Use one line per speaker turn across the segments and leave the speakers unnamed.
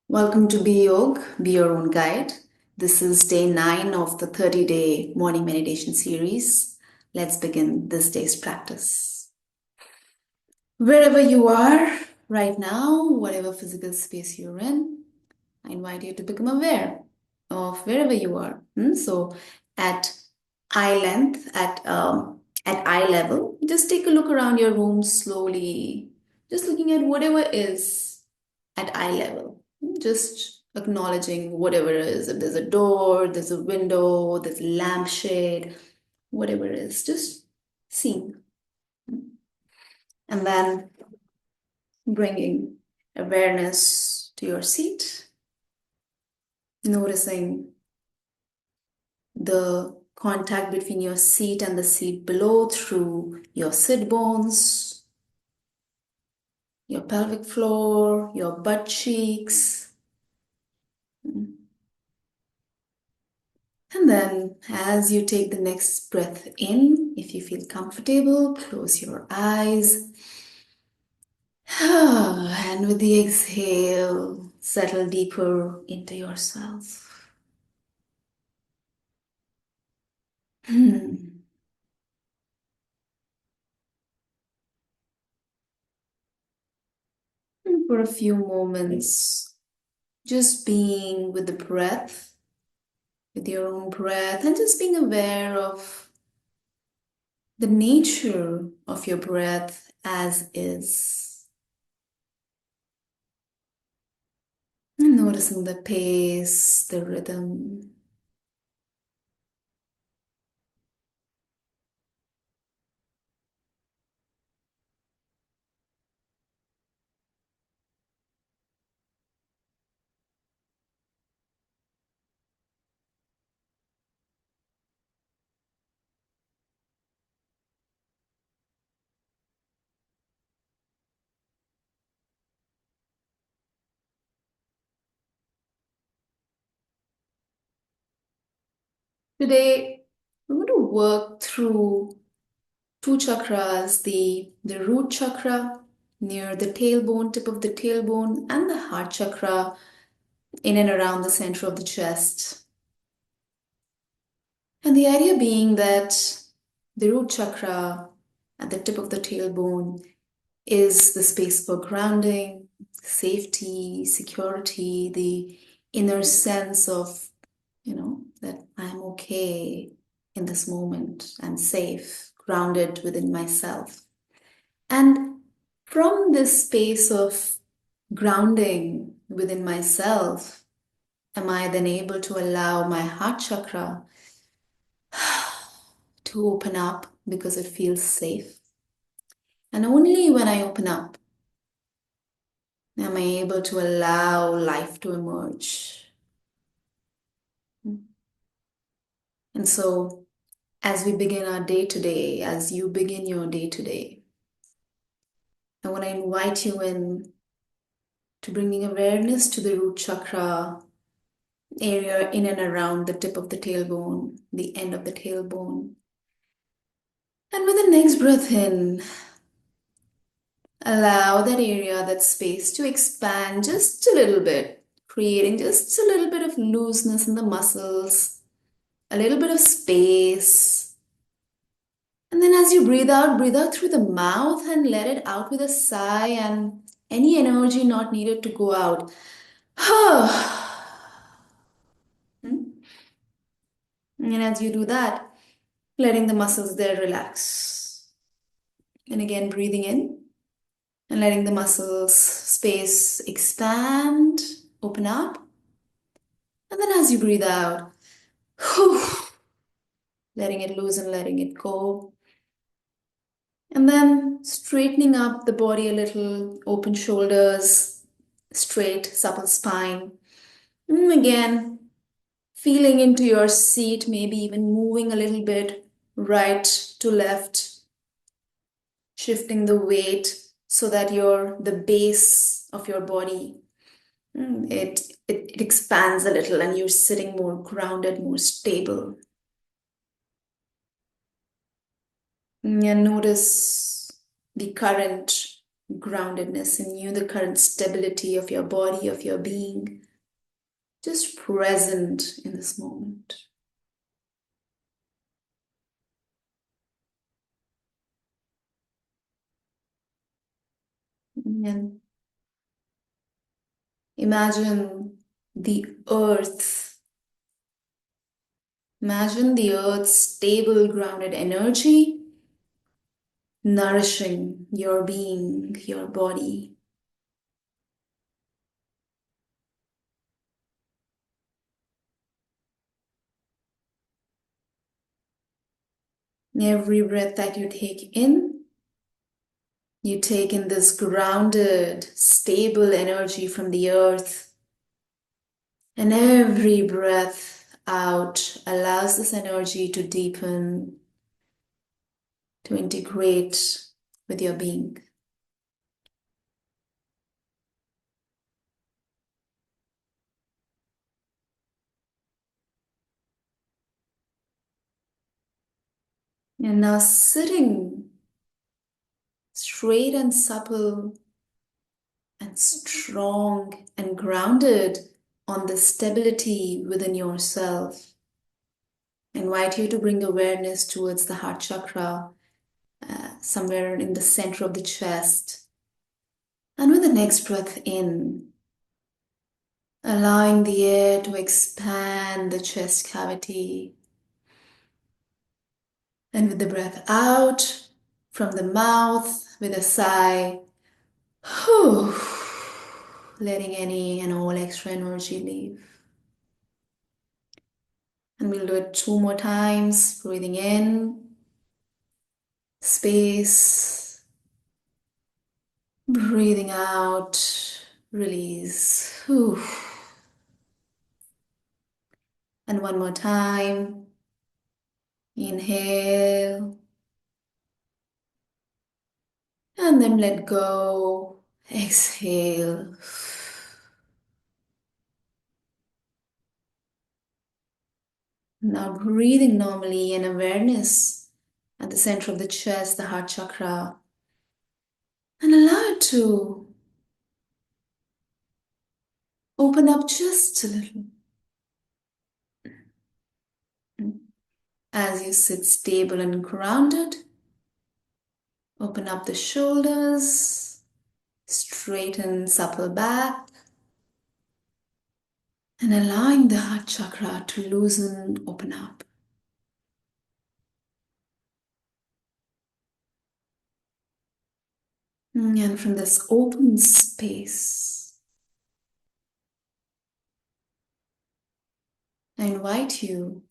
Welcome to Be Yog, Be Your Own Guide. This is day 9 of the 30-day morning meditation series. Let's begin this day's practice. Wherever you are right now, whatever physical space you're in, I invite you to become aware of wherever you are. So at eye length, at eye level, just take a look around your room slowly, just looking at whatever is at eye level. Just acknowledging whatever is. If there's a door, there's a window, there's a lampshade, whatever it is, just seeing. And then bringing awareness to your seat, noticing the contact between your seat and the seat below through your sit bones, your pelvic floor, your butt cheeks. And then as you take the next breath in, if you feel comfortable, close your eyes. And with the exhale, settle deeper into yourself. Hmm. And for a few moments, just being with the breath, with your own breath, and just being aware of the nature of your breath as is. And noticing the pace, the rhythm. Today, we're going to work through two chakras, the root chakra near the tailbone, tip of the tailbone, and the heart chakra in and around the center of the chest. And the idea being that the root chakra at the tip of the tailbone is the space for grounding, safety, security, the inner sense of, that I'm okay in this moment. I'm safe, grounded within myself. And from this space of grounding within myself, am I then able to allow my heart chakra to open up because it feels safe? And only when I open up am I able to allow life to emerge. And so, as we begin our day today, as you begin your day today, I want to invite you in to bringing awareness to the root chakra area in and around the tip of the tailbone, the end of the tailbone. And with the next breath in, allow that area, that space to expand just a little bit, creating just a little bit of looseness in the muscles, a little bit of space. And then as you breathe out through the mouth and let it out with a sigh and any energy not needed to go out. And as you do that, letting the muscles there relax. And again, breathing in and letting the muscles space expand, open up. And then as you breathe out, letting it loosen, letting it go. And then straightening up the body a little, open shoulders, straight, supple spine. And again, feeling into your seat, maybe even moving a little bit right to left, shifting the weight so that the base of your body, it expands a little and you're sitting more grounded, more stable. And notice the current groundedness in you, the current stability of your body, of your being, just present in this moment. And imagine the earth. Imagine the earth's stable, grounded energy nourishing your being, your body. Every breath that you take in this grounded, stable energy from the earth. And every breath out allows this energy to deepen, to integrate with your being. And now sitting straight and supple and strong and grounded on the stability within yourself. I invite you to bring awareness towards the heart chakra, somewhere in the center of the chest. And with the next breath in, allowing the air to expand the chest cavity. And with the breath out from the mouth with a sigh, letting any and all extra energy leave. And we'll do it 2 more times, breathing in, space, breathing out, release. And 1 more time, inhale, and then let go, exhale. Now breathing normally in awareness at the center of the chest, the heart chakra, and allow it to open up just a little. As you sit stable and grounded, open up the shoulders, straighten supple back, and allowing the heart chakra to loosen, open up. And from this open space, I invite you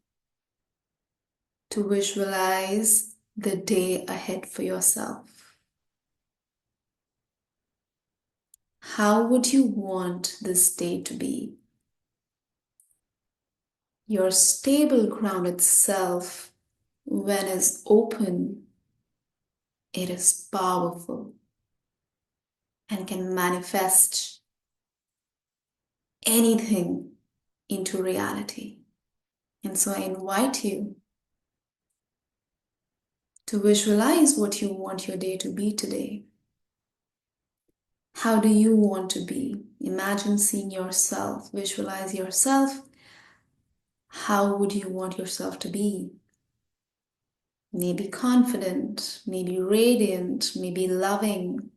to visualize the day ahead for yourself. How would you want this day to be? Your stable, grounded self, when it's open, it is powerful and can manifest anything into reality. And so I invite you to visualize what you want your day to be today. How do you want to be? Imagine seeing yourself, visualize yourself. How would you want yourself to be? Maybe confident, maybe radiant, maybe loving,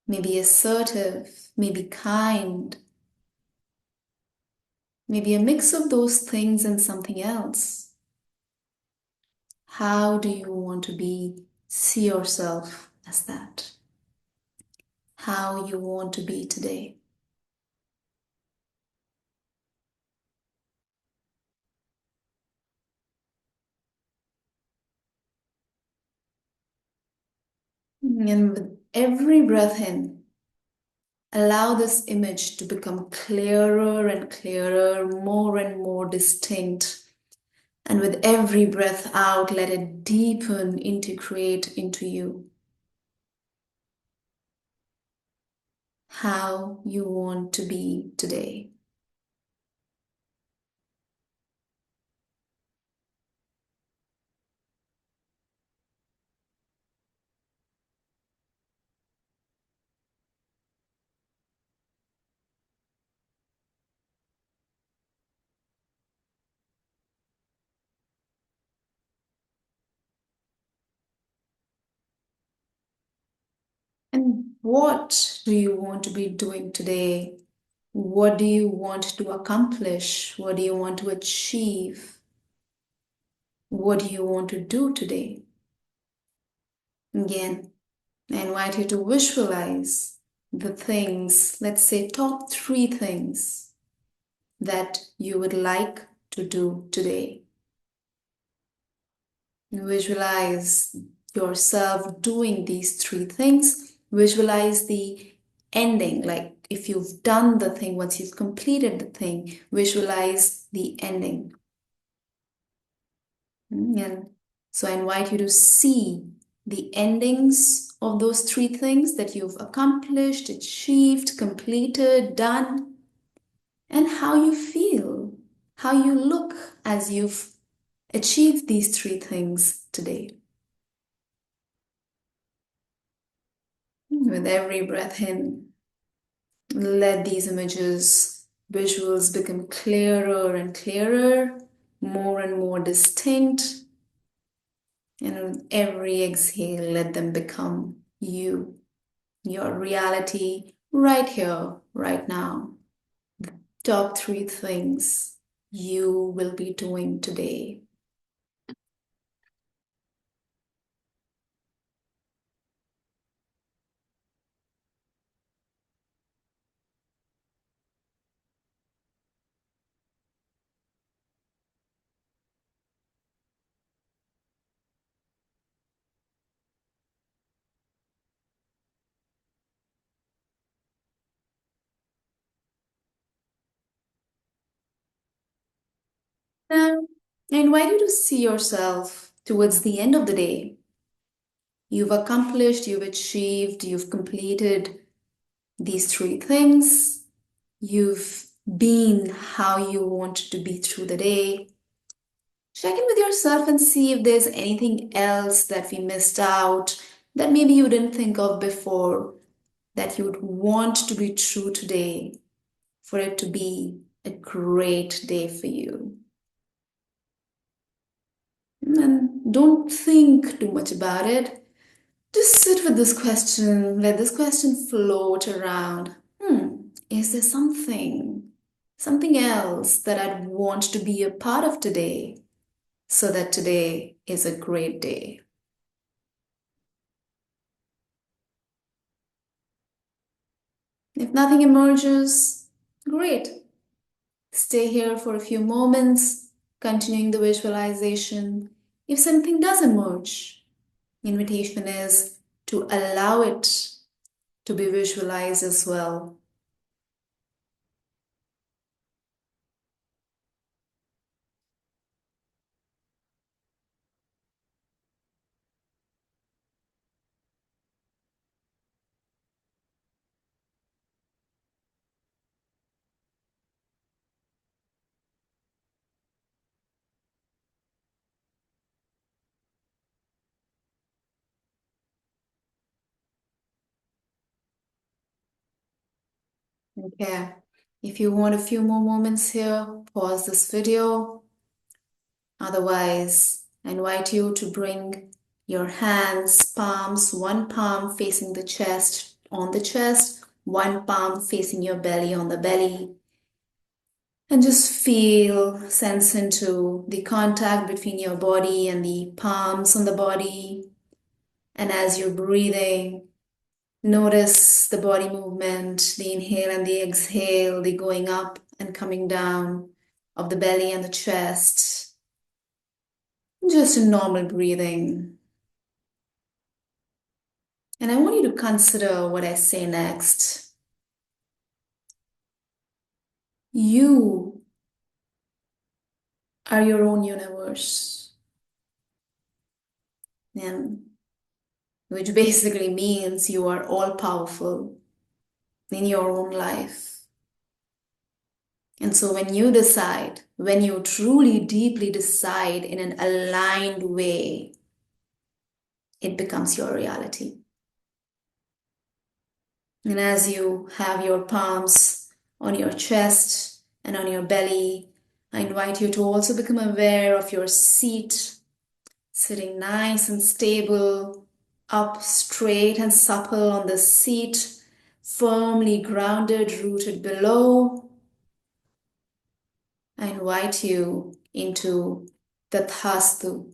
maybe assertive, maybe kind, maybe a mix of those things and something else. How do you want to be? See yourself as that. How you want to be today. And with every breath in, allow this image to become clearer and clearer, more and more distinct. And with every breath out, let it deepen, integrate into you. How you want to be today. What do you want to be doing today? What do you want to accomplish? What do you want to achieve? What do you want to do today? Again, I invite you to visualize the things, let's say top 3 things that you would like to do today. Visualize yourself doing these 3 things. Visualize the ending, like if you've done the thing, once you've completed the thing, visualize the ending. And so I invite you to see the endings of those 3 things that you've accomplished, achieved, completed, done, and how you feel, how you look as you've achieved these 3 things today. With every breath in, let these images, visuals become clearer and clearer, more and more distinct. And with every exhale, let them become you, your reality, right here, right now. The top 3 things you will be doing today. Now, I invite you to see yourself towards the end of the day. You've accomplished, you've achieved, you've completed these 3 things. You've been how you want to be through the day. Check in with yourself and see if there's anything else that we missed out that maybe you didn't think of before that you would want to be true today for it to be a great day for you. And don't think too much about it. Just sit with this question, let this question float around. Is there something else that I'd want to be a part of today so that today is a great day? If nothing emerges, great. Stay here for a few moments, continuing the visualization. If something does emerge, invitation is to allow it to be visualized as well. Okay. If you want a few more moments here, pause this video. Otherwise, I invite you to bring your hands, palms, one palm facing the chest, on the chest, one palm facing your belly, on the belly. And just feel, sense into the contact between your body and the palms on the body. And as you're breathing, notice the body movement, the inhale and the exhale, the going up and coming down of the belly and the chest. Just a normal breathing. And I want you to consider what I say next. You are your own universe. And which basically means you are all powerful in your own life. And so when you decide, when you truly deeply decide in an aligned way, it becomes your reality. And as you have your palms on your chest and on your belly, I invite you to also become aware of your seat, sitting nice and stable, Up straight and supple on the seat, firmly grounded, rooted below. I invite you into Tathastu,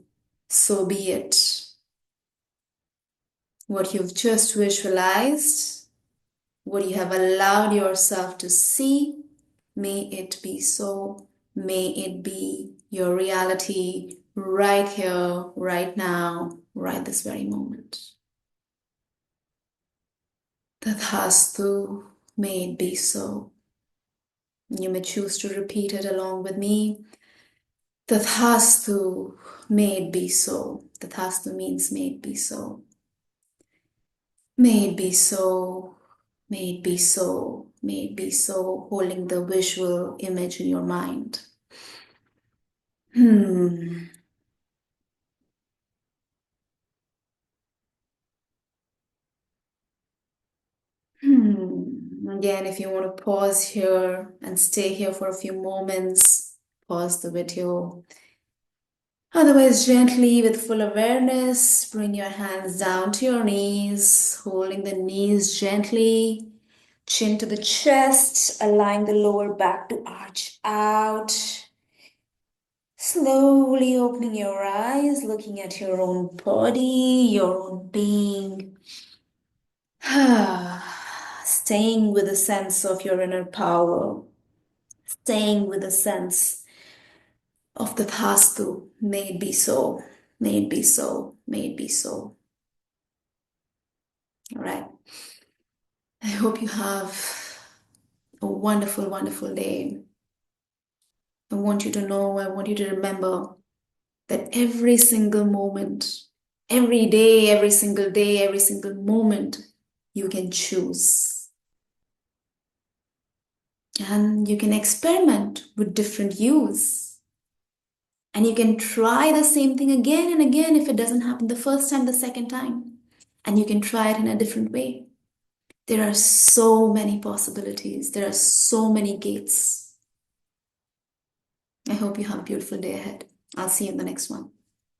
so be it. What you've just visualized, what you have allowed yourself to see, may it be so. May it be your reality right here, right now, right this very moment. Tathastu, may it be so. You may choose to repeat it along with me. Tathastu, may it be so. Tathastu means may it be so. May it be so. May it be so. May it be so. Holding the visual image in your mind. Hmm. Again, if you want to pause here and stay here for a few moments, pause the video. Otherwise, gently, with full awareness, bring your hands down to your knees, holding the knees gently, chin to the chest, allowing the lower back to arch out. Slowly opening your eyes, looking at your own body, your own being. Staying with a sense of your inner power, staying with a sense of the Thastu. May it be so. May it be so. May it be so. All right. I hope you have a wonderful, wonderful day. I want you to know, I want you to remember that every single moment, every single moment, you can choose. And you can experiment with different use. And you can try the same thing again and again if it doesn't happen the first time, the second time. And you can try it in a different way. There are so many possibilities. There are so many gates. I hope you have a beautiful day ahead. I'll see you in the next one.